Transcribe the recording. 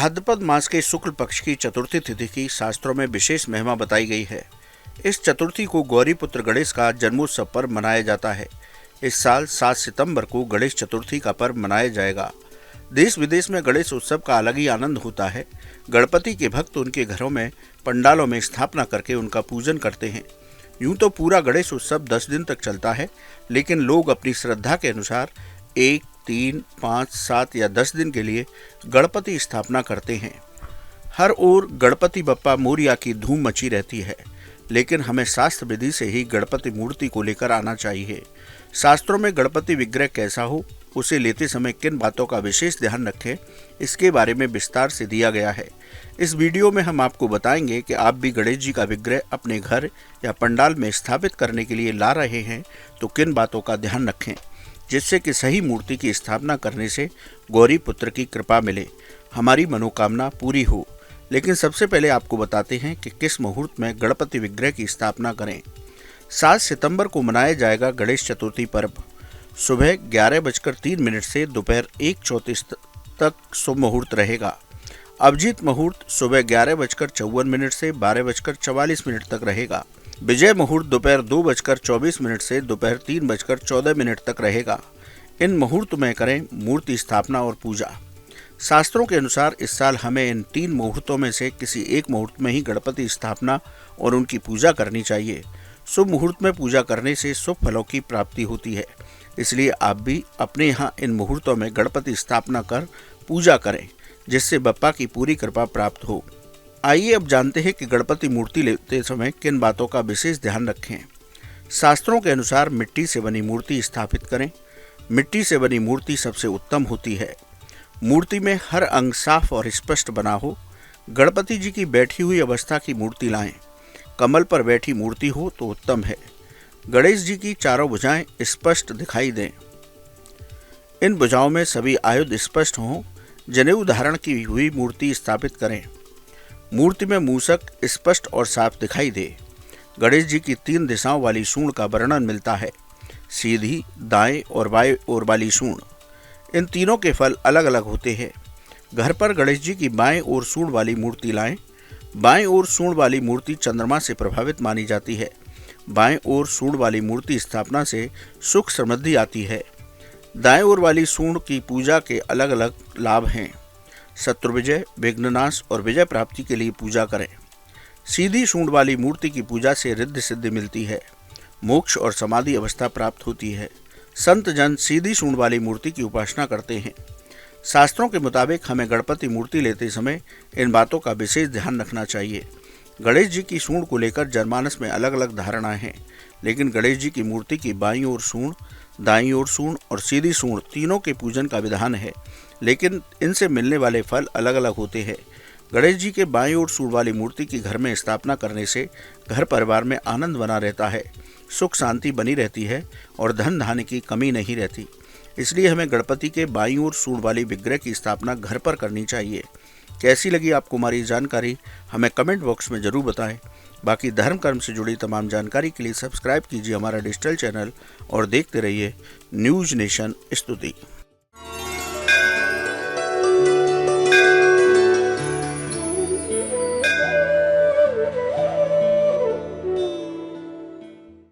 भाद्रपद मास के शुक्ल पक्ष की चतुर्थी तिथि की शास्त्रों में विशेष महिमा बताई गई है। इस चतुर्थी को गौरी पुत्र गणेश का जन्मोत्सव पर्व मनाया जाता है। इस साल 7 सितंबर को गणेश चतुर्थी का पर्व मनाया जाएगा। देश विदेश में गणेश उत्सव का अलग ही आनंद होता है। गणपति के भक्त उनके घरों में पंडालों में स्थापना करके उनका पूजन करते हैं। यूं तो पूरा गणेश उत्सव 10 दिन तक चलता है, लेकिन लोग अपनी श्रद्धा के अनुसार 1, 3, 5, 7 या 10 दिन के लिए गणपति स्थापना करते हैं। हर ओर गणपति बप्पा मोरिया की धूम मची रहती है, लेकिन हमें शास्त्र विधि से ही गणपति मूर्ति को लेकर आना चाहिए। शास्त्रों में गणपति विग्रह कैसा हो, उसे लेते समय किन बातों का विशेष ध्यान रखें, इसके बारे में विस्तार से दिया गया है। इस वीडियो में हम आपको बताएंगे कि आप भी गणेश जी का विग्रह अपने घर या पंडाल में स्थापित करने के लिए ला रहे हैं तो किन बातों का ध्यान रखें, जिससे कि सही मूर्ति की स्थापना करने से गौरी पुत्र की कृपा मिले, हमारी मनोकामना पूरी हो। लेकिन सबसे पहले आपको बताते हैं कि किस मुहूर्त में गणपति विग्रह की स्थापना करें। 7 सितंबर को मनाया जाएगा गणेश चतुर्थी पर्व। सुबह 11:03 से दोपहर 1:34 तक शुभ मुहूर्त रहेगा। अभिजीत मुहूर्त सुबह 11:54 से 12:44 तक रहेगा। विजय मुहूर्त दोपहर 2:24 से दोपहर 3:14 तक रहेगा। इन मुहूर्त में करें मूर्ति स्थापना और पूजा। शास्त्रों के अनुसार इस साल हमें इन 3 मुहूर्तों में से किसी एक मुहूर्त में ही गणपति स्थापना और उनकी पूजा करनी चाहिए। शुभ मुहूर्त में पूजा करने से शुभ फलों की प्राप्ति होती है, इसलिए आप भी अपने यहाँ इन मुहूर्तों में गणपति स्थापना कर पूजा करें, जिससे बप्पा की पूरी कृपा प्राप्त हो। आइए अब जानते हैं कि गणपति मूर्ति लेते समय किन बातों का विशेष ध्यान रखें। शास्त्रों के अनुसार मिट्टी से बनी मूर्ति स्थापित करें। मिट्टी से बनी मूर्ति सबसे उत्तम होती है। मूर्ति में हर अंग साफ और स्पष्ट बना हो। गणपति जी की बैठी हुई अवस्था की मूर्ति लाएं। कमल पर बैठी मूर्ति हो तो उत्तम है। गणेश जी की चारों भुजाएं स्पष्ट दिखाई दें। इन भुजाओं में सभी आयुध स्पष्ट हों। जनेऊ धारण की हुई मूर्ति स्थापित करें। मूर्ति में मूसक स्पष्ट और साफ दिखाई दे। गणेश जी की 3 दिशाओं वाली सूंड का वर्णन मिलता है, सीधी, दाएं और बाएं ओर वाली सूंड। इन तीनों के फल अलग अलग होते हैं। घर पर गणेश जी की बाएं ओर सूंड वाली मूर्ति लाएं। बाएं ओर सूंड वाली मूर्ति चंद्रमा से प्रभावित मानी जाती है। बाएं ओर सूंड वाली मूर्ति स्थापना से सुख समृद्धि आती है। दाएं ओर वाली सूंड की पूजा के अलग अलग लाभ हैं। शत्रु विजय, विघ्ननाश और विजय प्राप्ति के लिए पूजा करें। सीधी सूंड वाली मूर्ति की पूजा से रिद्धि सिद्धि मिलती है, मोक्ष और समाधि अवस्था प्राप्त होती है। संत जन सीधी सूंड वाली मूर्ति की उपासना करते हैं। शास्त्रों के मुताबिक हमें गणपति मूर्ति लेते समय इन बातों का विशेष ध्यान रखना चाहिए। गणेश जी की सूंड को लेकर जनमानस में अलग अलग धारणाएं हैं, लेकिन गणेश जी की मूर्ति की बाईं ओर सूंड, दाईं ओर सूंड और सीधी सूंड तीनों के पूजन का विधान है, लेकिन इनसे मिलने वाले फल अलग अलग होते हैं। गणेश जी के बाईं ओर सूंड वाली मूर्ति की घर में स्थापना करने से घर परिवार में आनंद बना रहता है, सुख शांति बनी रहती है और धन धान्य की कमी नहीं रहती। इसलिए हमें गणपति के बाईं ओर सूंड वाली विग्रह की स्थापना घर पर करनी चाहिए। कैसी लगी आपको हमारी जानकारी, हमें कमेंट बॉक्स में ज़रूर बताएं। बाकी धर्म कर्म से जुड़ी तमाम जानकारी के लिए सब्सक्राइब कीजिए हमारा डिजिटल चैनल और देखते रहिए न्यूज़ नेशन स्तुति।